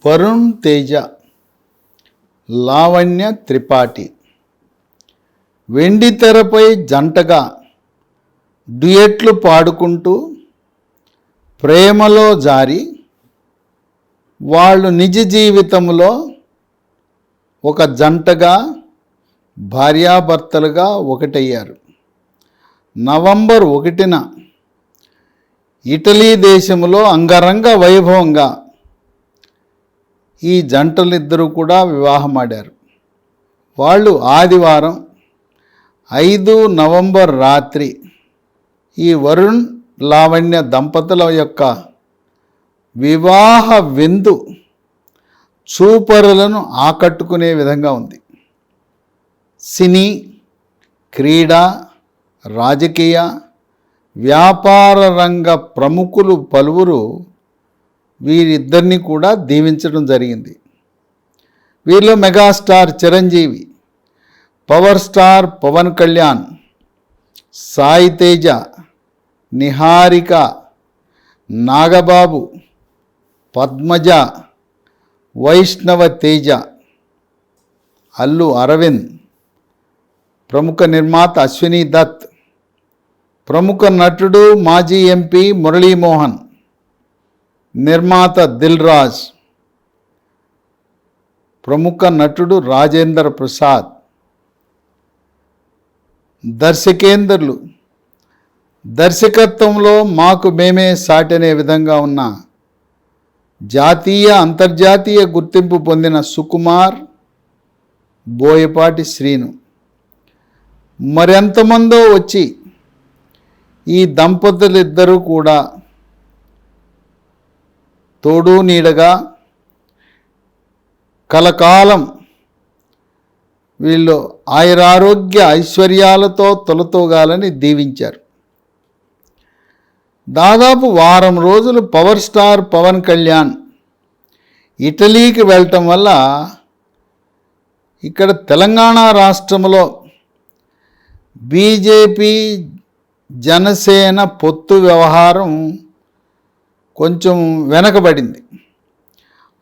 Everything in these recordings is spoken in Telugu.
వరుణ్ తేజ, లావణ్య త్రిపాఠి వెండితెరపై జంటగా డ్యూయెట్లు పాడుకుంటూ ప్రేమలో జారి వాళ్ళు నిజ జీవితంలో ఒక జంటగా భార్యాభర్తలుగా ఒకటయ్యారు. నవంబర్ 1న ఇటలీ దేశంలో అంగరంగ వైభవంగా ఈ జంటలిద్దరూ కూడా వివాహమాడారు. వాళ్ళు ఆదివారం 5 నవంబర్ రాత్రి ఈ వరుణ్ లావణ్య దంపతుల యొక్క వివాహ విందు చూపరులను ఆకట్టుకునే విధంగా ఉంది. సినీ, క్రీడా, రాజకీయ, వ్యాపార రంగ ప్రముఖులు పలువురు వీరిద్దరిని కూడా దీవించడం జరిగింది. వీరిలో megastar Chiranjeevi, power star Pawan Kalyan, Sai Teja, Niharika, Nagababu, Padmaja, Vaishnav Teja, Allu Arvind, ప్రముఖ నిర్మాత అశ్విని దత్, ప్రముఖ నటుడు మాజీ ఎంపీ మురళీమోహన్, నిర్మాత దిల్ రాజ్, ప్రముఖ నటుడు రాజేంద్ర ప్రసాద్, దర్శకేంద్రులు దర్శకత్వంలో మాకు మేమే సాటనే విధంగా ఉన్న జాతీయ అంతర్జాతీయ గుర్తింపు పొందిన సుకుమార్, బోయపాటి శ్రీను మరెంతమందో వచ్చి ఈ దంపతులిద్దరూ కూడా తోడు నీడగా కలకాలం వీళ్ళు ఆయురారోగ్య ఐశ్వర్యాలతో తొలతూగాలని దీవించారు. దాదాపు వారం రోజులు పవర్ స్టార్ పవన్ కళ్యాణ్ ఇటలీకి వెళ్ళటం వల్ల ఇక్కడ తెలంగాణ రాష్ట్రంలో బీజేపీ జనసేన పొత్తు వ్యవహారం కొంచెం వెనకబడింది.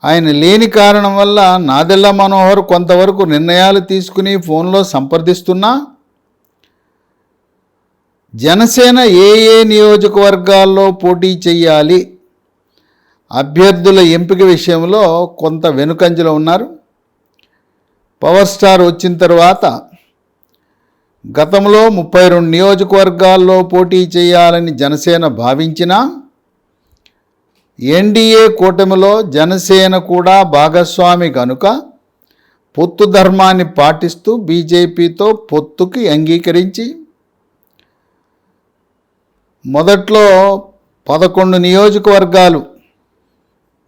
ఆయన లేని కారణం వల్ల నాదెళ్ల మనోహర్ కొంతవరకు నిర్ణయాలు తీసుకుని ఫోన్లో సంప్రదిస్తున్నా జనసేన ఏ నియోజకవర్గాల్లో పోటీ చేయాలి, అభ్యర్థుల ఎంపిక విషయంలో కొంత వెనుకంజలో ఉన్నారు. పవర్ స్టార్ వచ్చిన తర్వాత గతంలో 32 నియోజకవర్గాల్లో పోటీ చేయాలని జనసేన భావించినా ఎన్డీఏ కూటమిలో జనసేన కూడా భాగస్వామి కనుక పొత్తు ధర్మాన్ని పాటిస్తూ బీజేపీతో పొత్తుకి అంగీకరించి మొదట్లో 11 నియోజకవర్గాలు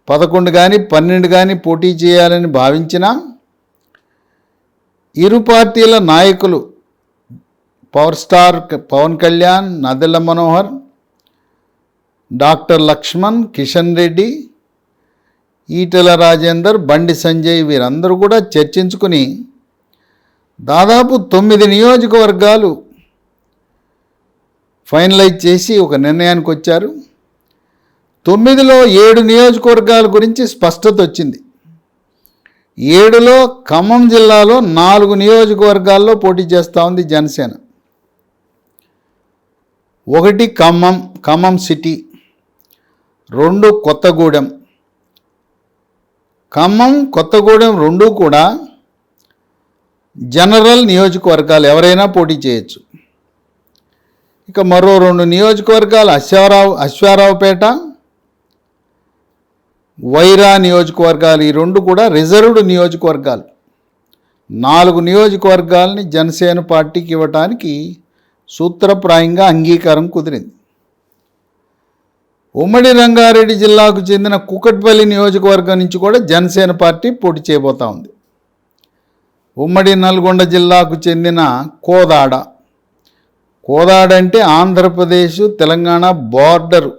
11 కానీ 12 కానీ పోటీ చేయాలని భావించిన ఇరు పార్టీల నాయకులు power star Pawan Kalyan, Nadendla Manohar, doctor Laxman, Kishan Reddy, Etela Rajender, Bandi Sanjay వీరందరూ కూడా చర్చించుకుని దాదాపు 9 నియోజకవర్గాలు ఫైనలైజ్ చేసి ఒక నిర్ణయానికి వచ్చారు. 9లో 7 నియోజకవర్గాల గురించి స్పష్టత వచ్చింది. 7లో ఖమ్మం జిల్లాలో 4 నియోజకవర్గాల్లో పోటీ చేస్తూ ఉంది జనసేన. 1 ఖమ్మం సిటీ, 2 కొత్తగూడెం. ఖమ్మం, కొత్తగూడెం 2 కూడా జనరల్ నియోజకవర్గాలు, ఎవరైనా పోటీ చేయొచ్చు. ఇక మరో 2 నియోజకవర్గాలు అశ్వారావుపేట, వైరా నియోజకవర్గాలు, ఈ 2 కూడా రిజర్వ్డ్ నియోజకవర్గాలు. 4 నియోజకవర్గాలని జనసేన పార్టీకి ఇవ్వటానికి సూత్రప్రాయంగా అంగీకారం కుదిరింది. ఉమ్మడి రంగారెడ్డి జిల్లాకు చెందిన కుకట్పల్లి నియోజకవర్గం నుంచి కూడా జనసేన పార్టీ పోటీ చేయబోతూ ఉంది. ఉమ్మడి నల్గొండ జిల్లాకు చెందిన కోదాడ అంటే ఆంధ్రప్రదేశ్ తెలంగాణ బోర్డరు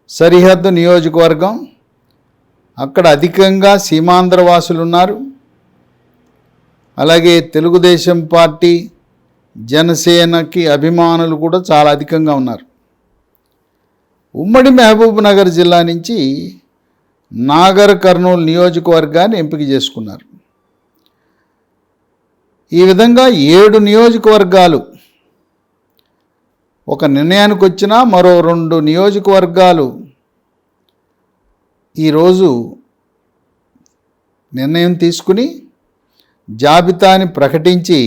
సరిహద్దు నియోజకవర్గం. అక్కడ అధికంగా సీమాంధ్ర వాసులు ఉన్నారు. అలాగే తెలుగుదేశం పార్టీ, జనసేనకి అభిమానులు కూడా చాలా అధికంగా ఉన్నారు. ఉమ్మడి మహబూబ్ నగర్ జిల్లా నుంచి నాగర్ కర్నూలు నియోజకవర్గాన్ని ఎంపిక చేసుకున్నారు. ఈ విధంగా 7 నియోజకవర్గాలు ఒక నిర్ణయానికి వచ్చినా మరో 2 నియోజకవర్గాలు ఈరోజు నిర్ణయం తీసుకుని జాబితాని ప్రకటించి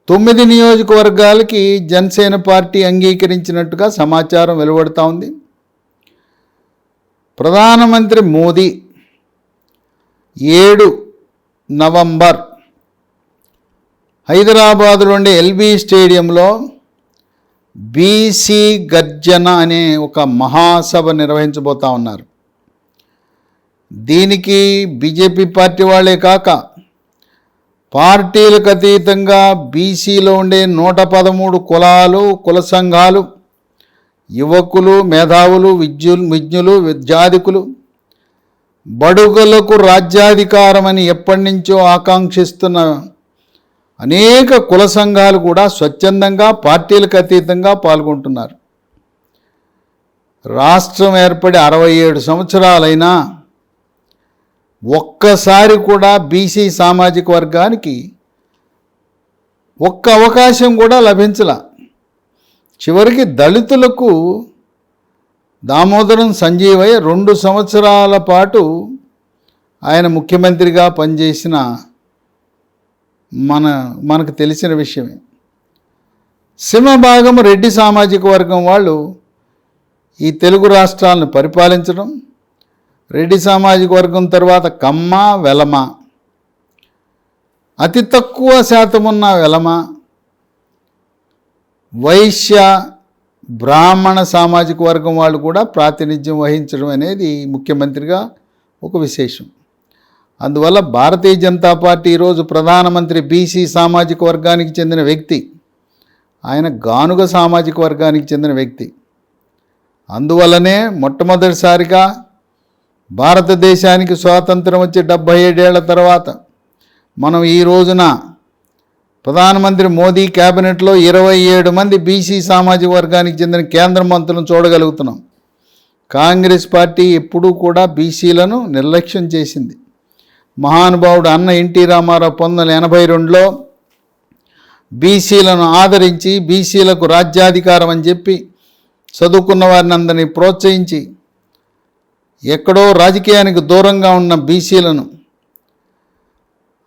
9 నియోజకవర్గాలకి జనసేన పార్టీ అంగీకరించినట్టుగా సమాచారం వెలువడుతూ ఉంది. ప్రధానమంత్రి మోదీ 7 నవంబర్ హైదరాబాదులోని ఎల్బీ స్టేడియంలో బీసీ గర్జన అనే ఒక మహాసభ నిర్వహించబోతా ఉన్నారు. దీనికి బీజేపీ పార్టీ వాళ్ళే కాక పార్టీలకు అతీతంగా బీసీలో ఉండే 113 కులాలు, కుల సంఘాలు, యువకులు, మేధావులు, విజ్ఞులు, విద్యాధికులు, బడుగులకు రాజ్యాధికారమని ఎప్పటి నుంచో ఆకాంక్షిస్తున్న అనేక కుల సంఘాలు కూడా స్వచ్ఛందంగా పార్టీలకు అతీతంగా పాల్గొంటున్నారు. రాష్ట్రం ఏర్పడి 67 సంవత్సరాలైనా ఒక్కసారి కూడా బీసీ సామాజిక వర్గానికి ఒక్క అవకాశం కూడా లభించలా. చివరికి దళితులకు దామోదరం సంజీవయ్య 2 సంవత్సరాల పాటు ఆయన ముఖ్యమంత్రిగా పనిచేసిన మనకు తెలిసిన విషయమే. సింహభాగం రెడ్డి సామాజిక వర్గం వాళ్ళు ఈ తెలుగు రాష్ట్రాలను పరిపాలించడం, రెడ్డి సామాజిక వర్గం తర్వాత కమ్మ, వెలమ, అతి తక్కువ శాతం ఉన్న వెలమ, వైశ్య, బ్రాహ్మణ సామాజిక వర్గం వాళ్ళు కూడా ప్రాతినిధ్యం వహించడం అనేది ముఖ్యమంత్రిగా ఒక విశేషం. అందువల్ల భారతీయ జనతా పార్టీ ఈరోజు ప్రధానమంత్రి బీసీ సామాజిక వర్గానికి చెందిన వ్యక్తి, ఆయన గానుగ సామాజిక వర్గానికి చెందిన వ్యక్తి. అందువల్లనే మొట్టమొదటిసారిగా భారతదేశానికి స్వాతంత్రం వచ్చి 77 ఏళ్ల తర్వాత మనం ఈ రోజున ప్రధానమంత్రి మోదీ క్యాబినెట్లో 27 మంది బీసీ సామాజిక వర్గానికి చెందిన కేంద్ర మంత్రులను చూడగలుగుతున్నాం. కాంగ్రెస్ పార్టీ ఎప్పుడూ కూడా బీసీలను నిర్లక్ష్యం చేసింది. మహానుభావుడు అన్న ఎన్టీ రామారావు 1982లో బీసీలను ఆదరించి బీసీలకు రాజ్యాధికారం అని చెప్పి చదువుకున్న వారిని అందరినీ ప్రోత్సహించి ఎక్కడో రాజకీయానికి దూరంగా ఉన్న బీసీలను,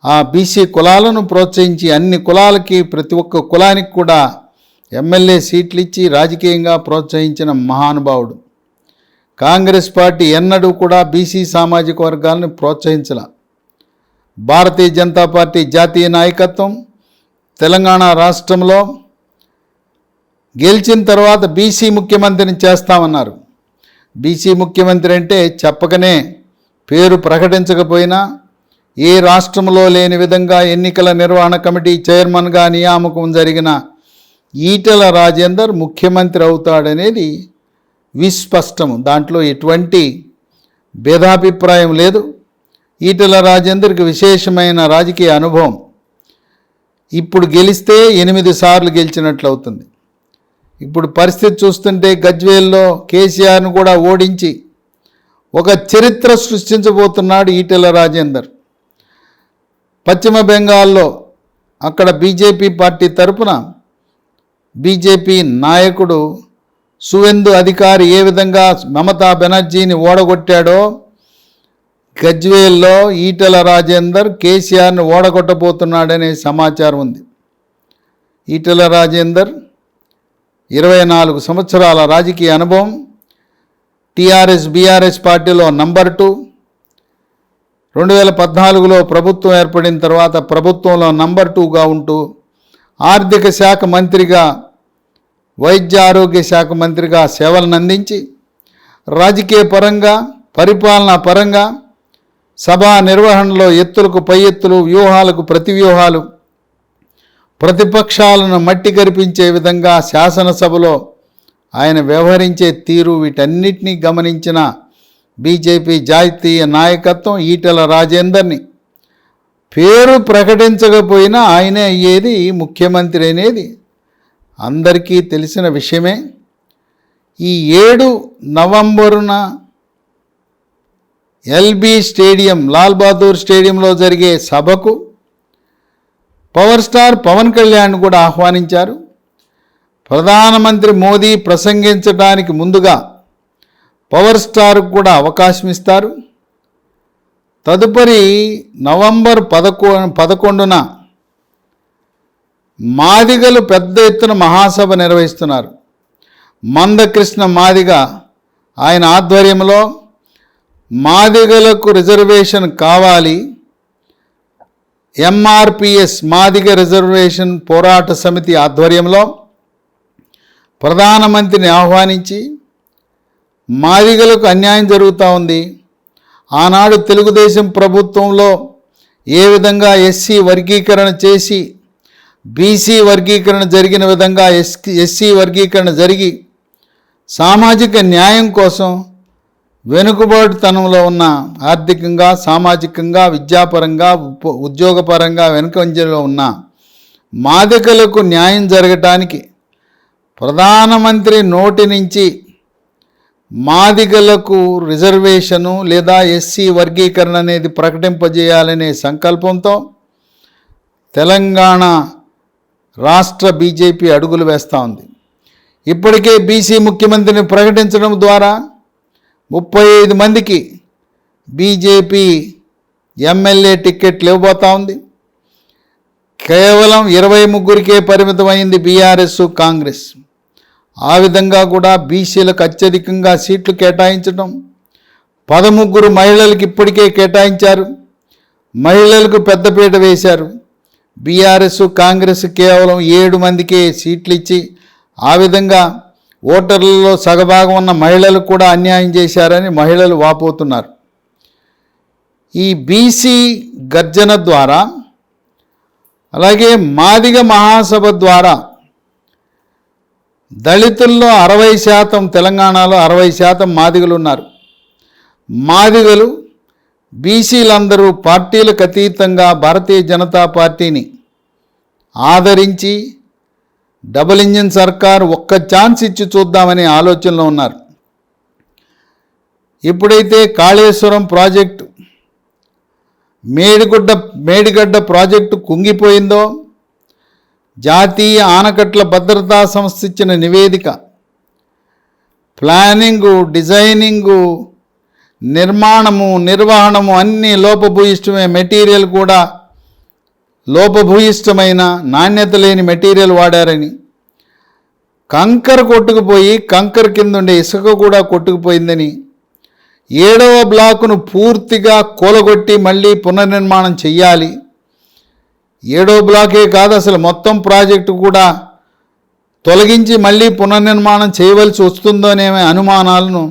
ఆ బీసీ కులాలను ప్రోత్సహించి అన్ని కులాలకి ప్రతి ఒక్క కులానికి కూడా ఎమ్మెల్యే సీట్లు ఇచ్చి రాజకీయంగా ప్రోత్సహించిన మహానుభావుడు. కాంగ్రెస్ పార్టీ ఎన్నడూ కూడా బీసీ సామాజిక వర్గాలను ప్రోత్సహించాల. భారతీయ జనతా పార్టీ జాతీయ నాయకత్వం తెలంగాణ రాష్ట్రంలో గెలిచిన తర్వాత బీసీ ముఖ్యమంత్రిని చేస్తామన్నారు. బీసీ ముఖ్యమంత్రి అంటే చెప్పకనే, పేరు ప్రకటించకపోయినా ఏ రాష్ట్రంలో లేని విధంగా ఎన్నికల నిర్వహణ కమిటీ చైర్మన్గా నియామకం జరిగిన ఈటెల రాజేందర్ ముఖ్యమంత్రి అవుతాడనేది విస్పష్టం. దాంట్లో ఎటువంటి భేదాభిప్రాయం లేదు. ఈటెల రాజేందర్కి విశేషమైన రాజకీయ అనుభవం. ఇప్పుడు గెలిస్తే 8 సార్లు గెలిచినట్లు అవుతుంది. ఇప్పుడు పరిస్థితి చూస్తుంటే గజ్వేల్లో కేసీఆర్ను కూడా ఓడించి ఒక చరిత్ర సృష్టించబోతున్నాడు ఈటెల రాజేందర్. పశ్చిమ బెంగాల్లో అక్కడ బీజేపీ పార్టీ తరపున బీజేపీ నాయకుడు సువేందు అధికారి ఏ విధంగా మమతా బెనర్జీని ఓడగొట్టాడో గజ్వేల్లో ఈటెల రాజేందర్ కేసీఆర్ను ఓడగొట్టబోతున్నాడనే సమాచారం ఉంది. ఈటెల రాజేందర్ 24 సంవత్సరాల రాజకీయ అనుభవం, టీఆర్ఎస్ బీఆర్ఎస్ పార్టీలో నంబర్ 2, 2014లో ప్రభుత్వం ఏర్పడిన తర్వాత ప్రభుత్వంలో నంబర్ 2గా ఉంటూ ఆర్థిక శాఖ మంత్రిగా, వైద్య ఆరోగ్య శాఖ మంత్రిగా సేవలను అందించి రాజకీయ పరంగా, పరిపాలనా పరంగా, సభా నిర్వహణలో ఎత్తులకు పై ఎత్తులు, వ్యూహాలకు ప్రతి వ్యూహాలు, ప్రతిపక్షాలను మట్టి కరిపించే విధంగా శాసనసభలో ఆయన వ్యవహరించే తీరు, వీటన్నిటినీ గమనించిన బీజేపీ జాతీయ నాయకత్వం ఈటెల రాజేందర్ని పేరు ప్రకటించకపోయినా ఆయనే అయ్యేది ముఖ్యమంత్రి అనేది అందరికీ తెలిసిన విషయమే. ఈ 7 నవంబరున ఎల్బీ స్టేడియం, లాల్ బహదూర్ స్టేడియంలో జరిగే సభకు పవర్ స్టార్ పవన్ కళ్యాణ్ కూడా ఆహ్వానించారు. ప్రధానమంత్రి మోదీ ప్రసంగించడానికి ముందుగా పవర్ స్టార్కు కూడా అవకాశం ఇస్తారు. తదుపరి నవంబర్ 11న మాదిగలు పెద్ద ఎత్తున మహాసభ నిర్వహిస్తున్నారు. మందకృష్ణ మాదిగ ఆయన ఆధ్వర్యంలో మాదిగలకు రిజర్వేషన్ కావాలి, ఎంఆర్పిఎస్ మాదిగ రిజర్వేషన్ పోరాట సమితి ఆధ్వర్యంలో ప్రధానమంత్రిని ఆహ్వానించి మాదిగలకు అన్యాయం జరుగుతూ ఉంది, ఆనాడు తెలుగుదేశం ప్రభుత్వంలో ఏ విధంగా ఎస్సీ వర్గీకరణ చేసి బీసీ వర్గీకరణ జరిగిన విధంగా ఎస్సీ వర్గీకరణ జరిగి సామాజిక న్యాయం కోసం వెనుకబాటుతనంలో ఉన్న, ఆర్థికంగా సామాజికంగా విద్యాపరంగా ఉద్యోగపరంగా వెనుకంజలో ఉన్న మాదిగలకు న్యాయం జరగటానికి ప్రధానమంత్రి నోటి నుంచి మాదిగలకు రిజర్వేషను లేదా ఎస్సీ వర్గీకరణ అనేది ప్రకటింపజేయాలనే సంకల్పంతో తెలంగాణ రాష్ట్ర బీజేపీ అడుగులు వేస్తూ ఉంది. ఇప్పటికే బీసీ ముఖ్యమంత్రిని ప్రకటించడం ద్వారా 35 మందికి బీజేపీ ఎమ్మెల్యే టికెట్లు ఇవ్వబోతూ ఉంది. కేవలం 23కే పరిమితమైంది బీఆర్ఎస్ కాంగ్రెస్. ఆ విధంగా కూడా బీసీలకు అత్యధికంగా సీట్లు కేటాయించడం, 13 మహిళలకు ఇప్పటికే కేటాయించారు, మహిళలకు పెద్దపీట వేశారు. బీఆర్ఎస్ కాంగ్రెస్ కేవలం 7 మందికే సీట్లు ఇచ్చి ఆ విధంగా ఓటర్లలో సగభాగం ఉన్న మహిళలకు కూడా అన్యాయం చేశారని మహిళలు వాపోతున్నారు. ఈ బీసీ గర్జన ద్వారా, అలాగే మాదిగ మహాసభ ద్వారా దళితుల్లో 60%, తెలంగాణలో 60% మాదిగలు ఉన్నారు. మాదిగలు బీసీలందరూ పార్టీలకు అతీతంగా భారతీయ జనతా పార్టీని ఆదరించి డబుల్ ఇంజిన్ సర్కార్ ఒక్క ఛాన్స్ ఇచ్చి చూద్దామనే ఆలోచనలో ఉన్నారు. ఎప్పుడైతే కాళేశ్వరం ప్రాజెక్టు మేడిగడ్డ ప్రాజెక్టు కుంగిపోయిందో, జాతీయ ఆనకట్ల భద్రతా సంస్థ ఇచ్చిన నివేదిక ప్లానింగు, డిజైనింగు, నిర్మాణము, నిర్వహణము అన్నీ లోపభూయిష్టమే, మెటీరియల్ కూడా లోపభూయిష్టమైన నాణ్యత లేని మెటీరియల్ వాడారని, కంకర కొట్టుకుపోయి కంకర కింద ఉండే ఇసుక కూడా కొట్టుకుపోయిందని, 7వ బ్లాకును పూర్తిగా కూలగొట్టి మళ్ళీ పునర్నిర్మాణం చెయ్యాలి, 7వ బ్లాకే కాదు అసలు మొత్తం ప్రాజెక్టు కూడా తొలగించి మళ్ళీ పునర్నిర్మాణం చేయవలసి వస్తుందనే అనుమానాలను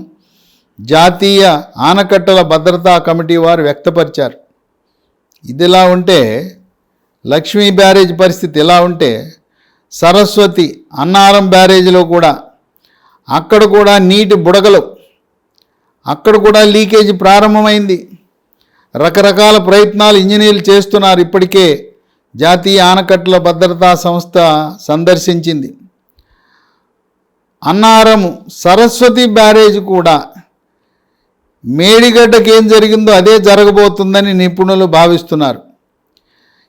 జాతీయ ఆనకట్టల భద్రతా కమిటీ వారు వ్యక్తపరిచారు. ఇదిలా ఉంటే లక్ష్మీ బ్యారేజ్ పరిస్థితి ఎలా ఉంటే, సరస్వతి అన్నారం బ్యారేజ్లో కూడా అక్కడ కూడా నీటి బుడగలు, అక్కడ కూడా లీకేజీ ప్రారంభమైంది. రకరకాల ప్రయత్నాలు ఇంజనీర్లు చేస్తున్నారు. ఇప్పటికే జాతీయ ఆనకట్టల భద్రతా సంస్థ సందర్శించింది. అన్నారము సరస్వతి బ్యారేజ్ కూడా మేడిగడ్డకి ఏం జరిగిందో అదే జరగబోతుందని నిపుణులు భావిస్తున్నారు.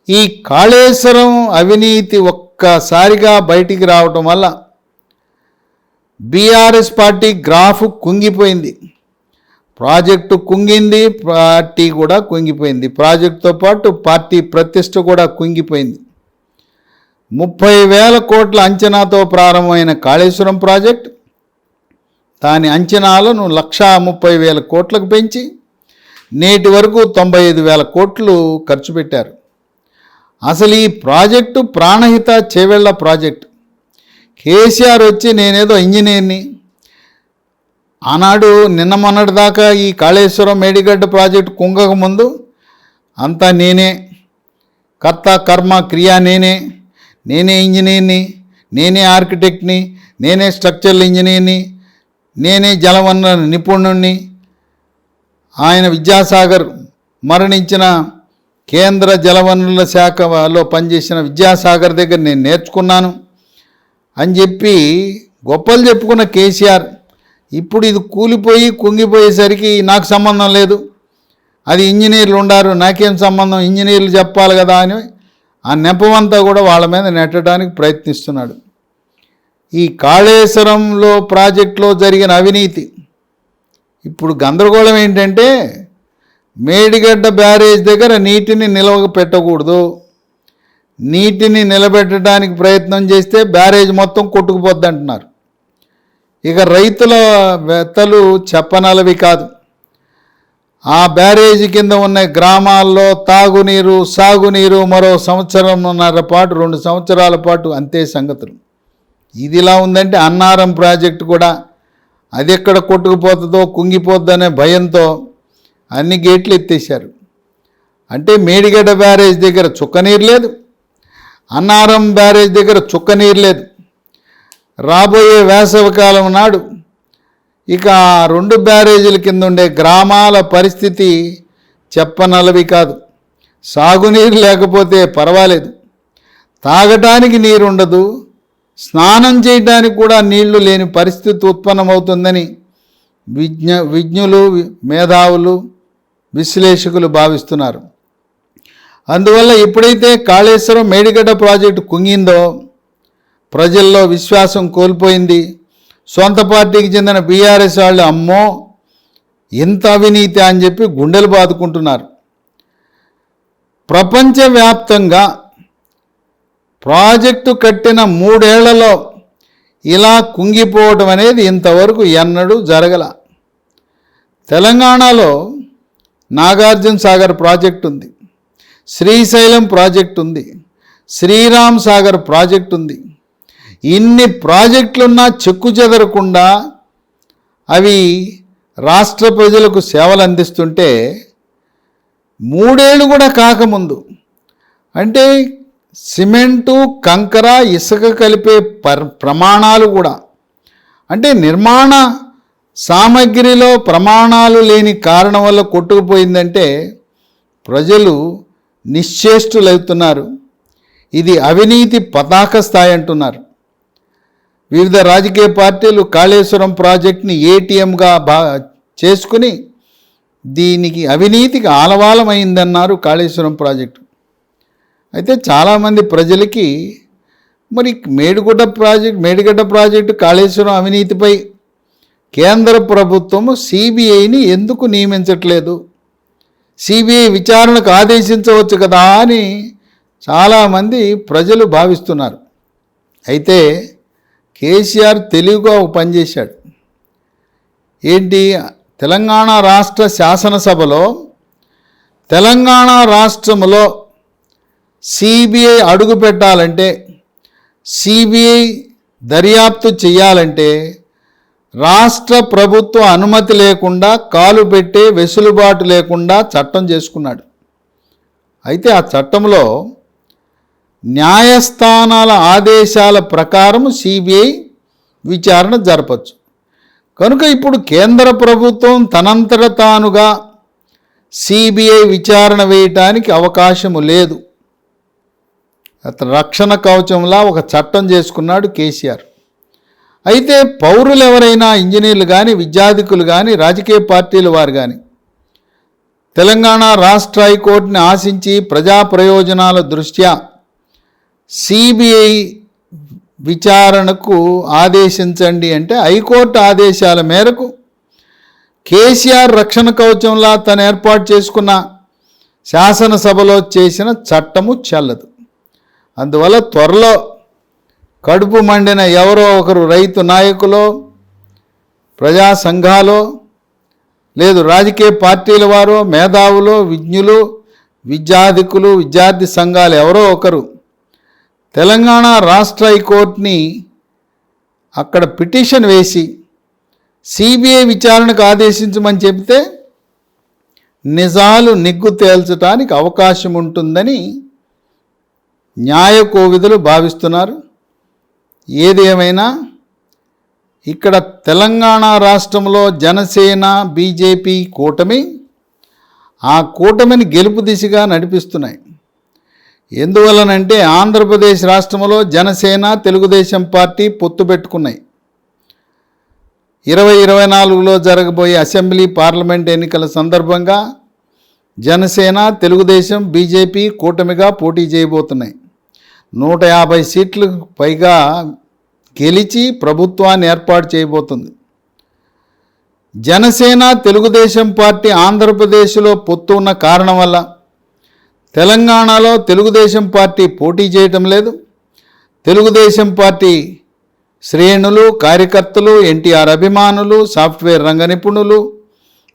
ఈ కాళేశ్వరం అవినీతి ఒక్కసారిగా బయటికి రావటం వల్ల బీఆర్ఎస్ పార్టీ గ్రాఫ్ కుంగిపోయింది. ప్రాజెక్టు కుంగింది, పార్టీ కూడా కుంగిపోయింది. ప్రాజెక్టుతో పాటు పార్టీ ప్రతిష్ట కూడా కుంగిపోయింది. 30,000 కోట్ల అంచనాతో ప్రారంభమైన కాళేశ్వరం ప్రాజెక్టు దాని అంచనాలను 1,30,000 కోట్లకు పెంచి నేటి వరకు 95,000 కోట్లు ఖర్చు పెట్టారు. అసలు ఈ ప్రాజెక్టు ప్రాణహిత చేవెళ్ల ప్రాజెక్టు. కేసీఆర్ వచ్చి నేనేదో ఇంజనీర్ని, ఆనాడు నిన్న మొన్నటి దాకా ఈ కాళేశ్వరం మేడిగడ్డ ప్రాజెక్టు కుంగక ముందు అంతా నేనే, కర్త కర్మ క్రియ నేనే ఇంజనీర్ని, నేనే ఆర్కిటెక్ట్ని, నేనే స్ట్రక్చరల్ ఇంజనీర్ని, నేనే జలవనరుల నిపుణుణ్ణి. ఆయన విద్యాసాగర్ మరణించిన కేంద్ర జలవనరుల శాఖలో పనిచేసిన విద్యాసాగర్ దగ్గర నేను నేర్చుకున్నాను అని చెప్పి గొప్పలు చెప్పుకున్న కేసీఆర్ ఇప్పుడు ఇది కూలిపోయి కుంగిపోయేసరికి నాకు సంబంధం లేదు, అది ఇంజనీర్లు ఉండారు, నాకేం సంబంధం, ఇంజనీర్లు చెప్పాలి కదా అని ఆ నెపమంతా కూడా వాళ్ళ మీద నెట్టడానికి ప్రయత్నిస్తున్నాడు. ఈ కాళేశ్వరంలో ప్రాజెక్టులో జరిగిన అవినీతి ఇప్పుడు గందరగోళం ఏంటంటే, మేడిగడ్డ బ్యారేజ్ దగ్గర నీటిని నిలవ పెట్టకూడదు, నీటిని నిలబెట్టడానికి ప్రయత్నం చేస్తే బ్యారేజ్ మొత్తం కొట్టుకుపోద్ది అంటున్నారు. ఇక రైతుల వెత్తలు చెప్పనలవి కాదు. ఆ బ్యారేజీ కింద ఉన్న గ్రామాల్లో తాగునీరు, సాగునీరు మరో 1.5 సంవత్సరాల పాటు 2 సంవత్సరాల పాటు అంతే సంగతులు. ఇదిలా ఉందంటే అన్నారం ప్రాజెక్టు కూడా అది ఎక్కడ కొట్టుకుపోతుందో కుంగిపోద్దనే భయంతో అన్ని గేట్లు ఎత్తేశారు. అంటే మేడిగడ్డ బ్యారేజ్ దగ్గర చుక్కనీరు లేదు, అన్నారం బ్యారేజ్ దగ్గర చుక్కనీరు లేదు. రాబోయే వేసవికాలం నాడు ఇక 2 బ్యారేజీల కింద ఉండే గ్రామాల పరిస్థితి చెప్పనలవి కాదు. సాగునీరు లేకపోతే పర్వాలేదు, తాగటానికి నీరు ఉండదు, స్నానం చేయడానికి కూడా నీళ్లు లేని పరిస్థితి ఉత్పన్నమవుతుందని విజ్ఞులు, మేధావులు, విశ్లేషకులు భావిస్తున్నారు. అందువల్ల ఎప్పుడైతే కాళేశ్వరం మేడిగడ్డ ప్రాజెక్టు కుంగిందో ప్రజల్లో విశ్వాసం కోల్పోయింది. సొంత పార్టీకి చెందిన బీఆర్ఎస్ వాళ్ళు అమ్మో ఎంత అవినీతి అని చెప్పి గుండెలు బాదుకుంటున్నారు. ప్రపంచవ్యాప్తంగా ప్రాజెక్టు కట్టిన 3 ఏళ్లలో ఇలా కుంగిపోవడం అనేది ఇంతవరకు ఎన్నడూ జరగల. తెలంగాణలో నాగార్జున సాగర్ ప్రాజెక్టు ఉంది, శ్రీశైలం ప్రాజెక్టు ఉంది, శ్రీరామ్ సాగర్ ప్రాజెక్టు ఉంది. ఇన్ని ప్రాజెక్టులున్నా చెక్కు చెదరకుండా అవి రాష్ట్ర ప్రజలకు సేవలు అందిస్తుంటే 3 ఏళ్ళు కూడా కాకముందు, అంటే సిమెంటు, కంకర, ఇసుక కలిపే ప్రమాణాలు కూడా, అంటే నిర్మాణ సామగ్రిలో ప్రమాణాలు లేని కారణం వల్ల కొట్టుకుపోయిందంటే ప్రజలు నిశ్చేష్టులవుతున్నారు. ఇది అవినీతి పతాక స్థాయి అంటున్నారు. వివిధ రాజకీయ పార్టీలు కాళేశ్వరం ప్రాజెక్టుని ఏటీఎంగా చేసుకుని దీనికి అవినీతికి ఆలవాలమైందన్నారు కాళేశ్వరం ప్రాజెక్టు. అయితే చాలామంది ప్రజలకి మరి మేడిగడ్డ ప్రాజెక్టు కాళేశ్వరం అవినీతిపై కేంద్ర ప్రభుత్వము సిబిఐని ఎందుకు నియమించట్లేదు, సిబిఐ విచారణకు ఆదేశించవచ్చు కదా అని చాలామంది ప్రజలు భావిస్తున్నారు. అయితే కేసీఆర్ తెలివిగా ఒక పని చేశాడు. ఏంటి, తెలంగాణ రాష్ట్ర శాసనసభలో తెలంగాణ రాష్ట్రంలో సిబిఐ అడుగు పెట్టాలంటే, సిబిఐ దర్యాప్తు చేయాలంటే రాష్ట్ర ప్రభుత్వ అనుమతి లేకుండా, కాలు పెట్టే వెసులుబాటు లేకుండా చట్టం చేసుకున్నాడు. అయితే ఆ చట్టంలో న్యాయస్థానాల ఆదేశాల ప్రకారం సిబిఐ విచారణ జరపచ్చు. కనుక ఇప్పుడు కేంద్ర ప్రభుత్వం తనంతట తానుగా సిబిఐ విచారణ వేయటానికి అవకాశము లేదు. రక్షణ కవచంలా ఒక చట్టం చేసుకున్నాడు కేసీఆర్. అయితే పౌరులు ఎవరైనా, ఇంజనీర్లు కానీ, విద్యార్థికులు కానీ, రాజకీయ పార్టీల వారు కానీ తెలంగాణ రాష్ట్ర హైకోర్టుని ఆశించి ప్రజా ప్రయోజనాల దృష్ట్యా సిబిఐ విచారణకు ఆదేశించండి అంటే హైకోర్టు ఆదేశాల మేరకు కేసీఆర్ రక్షణ కవచంలా తను ఏర్పాటు చేసుకున్న శాసనసభలో చేసిన చట్టము చెల్లదు. అందువల్ల త్వరలో కడుపు మండిన ఎవరో ఒకరు రైతు నాయకులో, ప్రజా సంఘాలో, లేదు రాజకీయ పార్టీల వారో, మేధావులు, విజ్ఞులు, విద్యార్థికులు, విద్యార్థి సంఘాలు ఎవరో ఒకరు తెలంగాణ రాష్ట్ర హైకోర్టుని అక్కడ పిటిషన్ వేసి సిబిఐ విచారణకు ఆదేశించమని చెబితే నిజాలు నిగ్గు తేల్చడానికి అవకాశం ఉంటుందని న్యాయ కోవిదులు భావిస్తున్నారు. ఏది ఏమైనా ఇక్కడ తెలంగాణ రాష్ట్రంలో జనసేన, బీజేపీ కూటమి ఆ కూటమిని గెలుపు దిశగా నడిపిస్తున్నాయి. ఎందువలనంటే ఆంధ్రప్రదేశ్ రాష్ట్రంలో జనసేన, తెలుగుదేశం పార్టీ పొత్తు పెట్టుకున్నాయి. 2024లో జరగబోయే అసెంబ్లీ, పార్లమెంట్ ఎన్నికల సందర్భంగా జనసేన, తెలుగుదేశం, బీజేపీ కూటమిగా పోటీ చేయబోతున్నాయి. 150 సీట్లు పైగా గెలిచి ప్రభుత్వాన్ని ఏర్పాటు చేయబోతుంది. జనసేన, తెలుగుదేశం పార్టీ ఆంధ్రప్రదేశ్లో పొత్తు ఉన్న కారణం వల్ల తెలంగాణలో తెలుగుదేశం పార్టీ పోటీ చేయటం లేదు. తెలుగుదేశం పార్టీ శ్రేణులు, కార్యకర్తలు, ఎన్టీఆర్ అభిమానులు, సాఫ్ట్వేర్ రంగ నిపుణులు,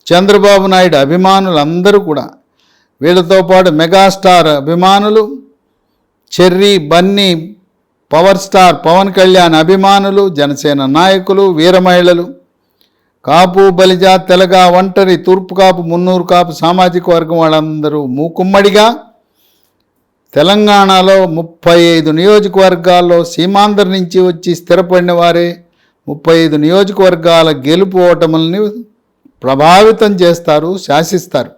చంద్రబాబు నాయుడు అభిమానులు అందరూ కూడా, వీళ్ళతో పాటు మెగాస్టార్ అభిమానులు, చెర్రీ, బన్నీ, పవర్ స్టార్ పవన్ కళ్యాణ్ అభిమానులు, జనసేన నాయకులు, వీర మహిళలు, కాపు, బలిజ, తెలగ, ఒంటరి, తూర్పు కాపు, మున్నూరు కాపు సామాజిక వర్గం వాళ్ళందరూ మూకుమ్మడిగా తెలంగాణలో 35 నియోజకవర్గాల్లో సీమాంధ్ర నుంచి వచ్చి స్థిరపడిన వారే 35 నియోజకవర్గాల గెలుపు ఓటములని ప్రభావితం చేస్తారు, శాసిస్తారు.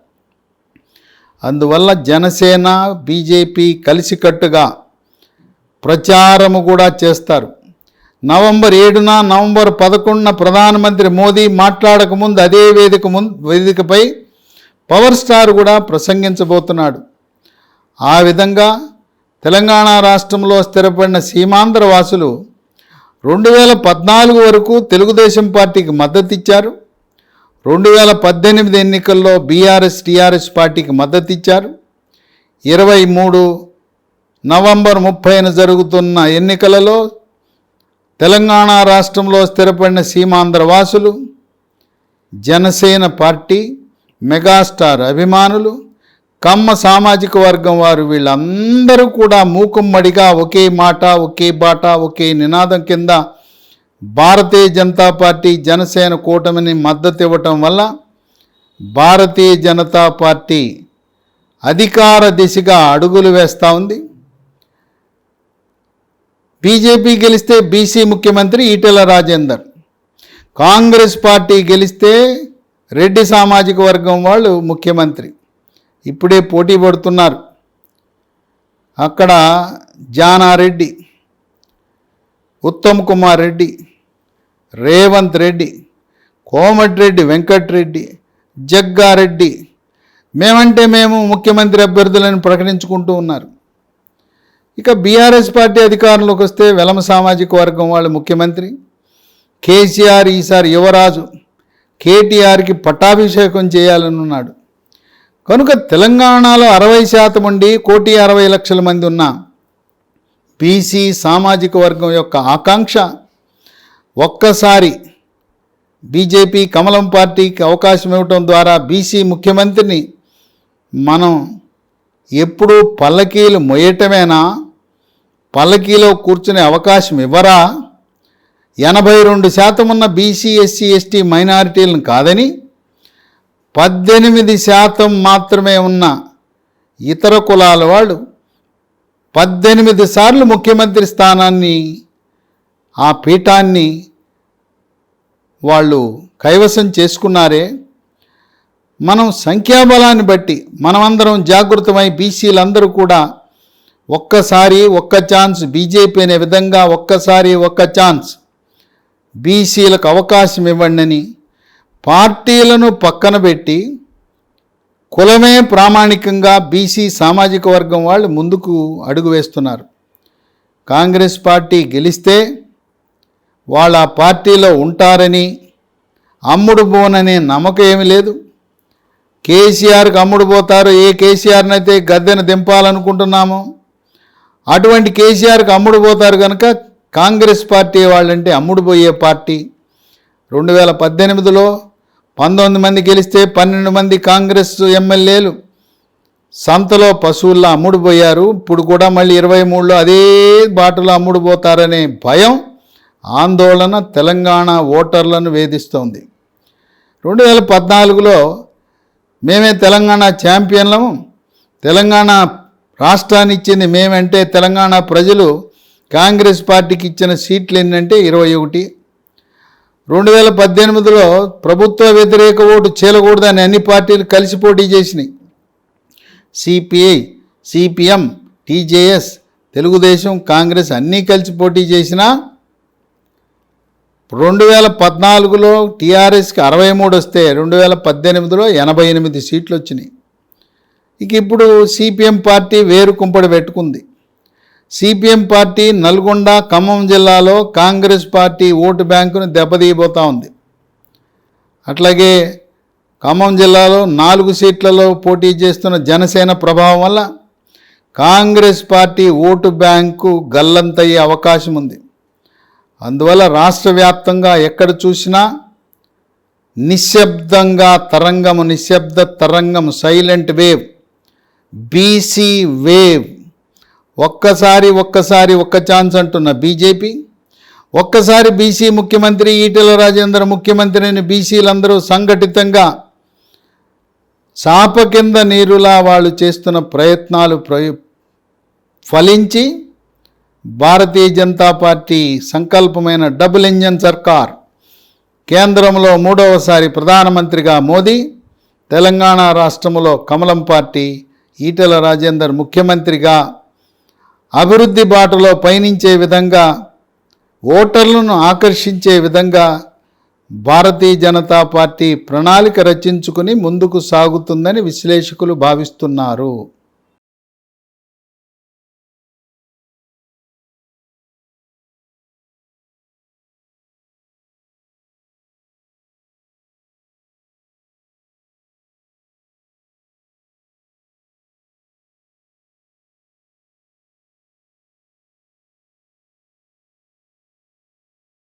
అందువల్ల జనసేన, బీజేపీ కలిసికట్టుగా ప్రచారము కూడా చేస్తారు. నవంబర్ 7న, నవంబర్ 11న ప్రధానమంత్రి మోదీ మాట్లాడకముందు అదే వేదికపై పవర్ స్టార్ కూడా ప్రసంగించబోతున్నాడు. ఆ విధంగా తెలంగాణ రాష్ట్రంలో స్థిరపడిన సీమాంధ్ర వాసులు 2014 వరకు తెలుగుదేశం పార్టీకి మద్దతు ఇచ్చారు. 2018 ఎన్నికల్లో బీఆర్ఎస్, టీఆర్ఎస్ పార్టీకి మద్దతు ఇచ్చారు. 23 నవంబర్ 30న జరుగుతున్న ఎన్నికలలో తెలంగాణ రాష్ట్రంలో స్థిరపడిన సీమాంధ్ర వాసులు, జనసేన పార్టీ, మెగాస్టార్ అభిమానులు, కమ్మ సామాజిక వర్గం వారు వీళ్ళందరూ కూడా మూకుమ్మడిగా ఒకే మాట, ఒకే బాట, ఒకే నినాదం కింద భారతీయ జనతా పార్టీ, జనసేన కూటమిని మద్దతు ఇవ్వటం వల్ల భారతీయ జనతా పార్టీ అధికార దిశగా అడుగులు వేస్తూ ఉంది. బీజేపీ గెలిస్తే బీసీ ముఖ్యమంత్రి ఈటెల రాజేందర్, కాంగ్రెస్ పార్టీ గెలిస్తే రెడ్డి సామాజిక వర్గం వాళ్ళు ముఖ్యమంత్రి. ఇప్పుడే పోటీ పడుతున్నారు. అక్కడ జానారెడ్డి, ఉత్తమ్ కుమార్ రెడ్డి, రేవంత్ రెడ్డి, కోమటిరెడ్డి వెంకటరెడ్డి, జగ్గారెడ్డి, మేమంటే మేము ముఖ్యమంత్రి అభ్యర్థులను ప్రకటించుకుంటూ ఉన్నారు. ఇక బీఆర్ఎస్ పార్టీ అధికారంలోకి వస్తే వెలమ సామాజిక వర్గం వాళ్ళు ముఖ్యమంత్రి, కేసీఆర్ ఈసారి యువరాజు, కేటీఆర్కి పట్టాభిషేకం చేయాలని ఉన్నాడు. కనుక తెలంగాణలో 60% ఉండి 1,60,00,000 మంది ఉన్న బీసీ సామాజిక వర్గం యొక్క ఆకాంక్ష ఒక్కసారి బీజేపీ కమలం పార్టీకి అవకాశం ఇవ్వటం ద్వారా బీసీ ముఖ్యమంత్రిని మనం ఎప్పుడూ పల్లకీలు మొయ్యటమేనా, పల్లకీలో కూర్చునే అవకాశం ఇవ్వరా? 82% ఉన్న బీసీ, ఎస్సీ, ఎస్టీ మైనారిటీలను కాదని 18% మాత్రమే ఉన్న ఇతర కులాల వాళ్ళు 18 సార్లు ముఖ్యమంత్రి స్థానాన్ని, ఆ పీఠాన్ని వాళ్ళు కైవసం చేసుకున్నారే. మనం సంఖ్యాబలాన్ని బట్టి మనమందరం జాగృతమై బీసీలందరూ కూడా ఒక్కసారి ఒక్క ఛాన్స్ బీజేపీ అనే విధంగా ఒక్కసారి ఒక్క ఛాన్స్ బీసీలకు అవకాశం ఇవ్వండి, పార్టీలను పక్కన పెట్టి కులమే ప్రామాణికంగా బీసీ సామాజిక వర్గం వాళ్ళు ముందుకు అడుగు వేస్తున్నారు. కాంగ్రెస్ పార్టీ గెలిస్తే వాళ్ళ పార్టీలో ఉంటారని, అమ్ముడు పోననే నమ్మకం ఏమీ లేదు. కేసీఆర్కి అమ్ముడు పోతారు. ఏ కేసీఆర్ని అయితే గద్దెను దింపాలనుకుంటున్నామో అటువంటి కేసీఆర్కి అమ్ముడు పోతారు. కనుక కాంగ్రెస్ పార్టీ వాళ్ళంటే అమ్ముడు పోయే పార్టీ. 2018లో 19 మంది గెలిస్తే 12 మంది కాంగ్రెస్ ఎమ్మెల్యేలు సంతలో పశువుల్లో అమ్ముడుపోయారు. ఇప్పుడు కూడా మళ్ళీ 23లో అదే బాటలో అమ్ముడుపోతారనే భయం, ఆందోళన తెలంగాణ ఓటర్లను వేధిస్తోంది. 2014లో మేమే తెలంగాణ ఛాంపియన్లము, తెలంగాణ రాష్ట్రాన్ని ఇచ్చింది మేమంటే తెలంగాణ ప్రజలు కాంగ్రెస్ పార్టీకి ఇచ్చిన సీట్లు ఏంటంటే 21. 2018లో ప్రభుత్వ వ్యతిరేక ఓటు చీలకూడదని అన్ని పార్టీలు కలిసి పోటీ చేసినాయి. CPI, CPM, TJS, Telugu Desam, Congress అన్నీ కలిసి పోటీ చేసినా 2014లో టీఆర్ఎస్కి 63 వస్తే 2018లో 88 సీట్లు వచ్చినాయి. ఇక ఇప్పుడు సిపిఎం పార్టీ వేరు కుంపడి పెట్టుకుంది. సిపిఎం పార్టీ నల్గొండ, ఖమ్మం జిల్లాలో కాంగ్రెస్ పార్టీ ఓటు బ్యాంకును దెబ్బతీయబోతా ఉంది. అట్లాగే ఖమ్మం జిల్లాలో 4 సీట్లలో పోటీ చేస్తున్న జనసేన ప్రభావం వల్ల కాంగ్రెస్ పార్టీ ఓటు బ్యాంకు గల్లంతయ్యే అవకాశం ఉంది. అందువల్ల రాష్ట్ర వ్యాప్తంగా ఎక్కడ చూసినా నిశ్శబ్ద తరంగం సైలెంట్ వేవ్, బీసీ వేవ్. ఒక్కసారి ఒక్క ఛాన్స్ అంటున్న బీజేపీ, ఒక్కసారి బీసీ ముఖ్యమంత్రి ఈటెల రాజేందర్ ముఖ్యమంత్రిని బీసీలందరూ సంఘటితంగా చాప కింద నీరులా వాళ్ళు చేస్తున్న ప్రయత్నాలు ఫలించి Bharatiya Janata party సంకల్పమైన double engine సర్కార్, కేంద్రంలో 3వసారి ప్రధానమంత్రిగా మోదీ, తెలంగాణ రాష్ట్రంలో కమలం పార్టీ ఈటెల రాజేందర్ ముఖ్యమంత్రిగా అభివృద్ధి బాటలో పయనించే విధంగా, ఓటర్లను ఆకర్షించే విధంగా భారతీయ జనతా పార్టీ ప్రణాళిక రచించుకుని ముందుకు సాగుతుందని విశ్లేషకులు భావిస్తున్నారు.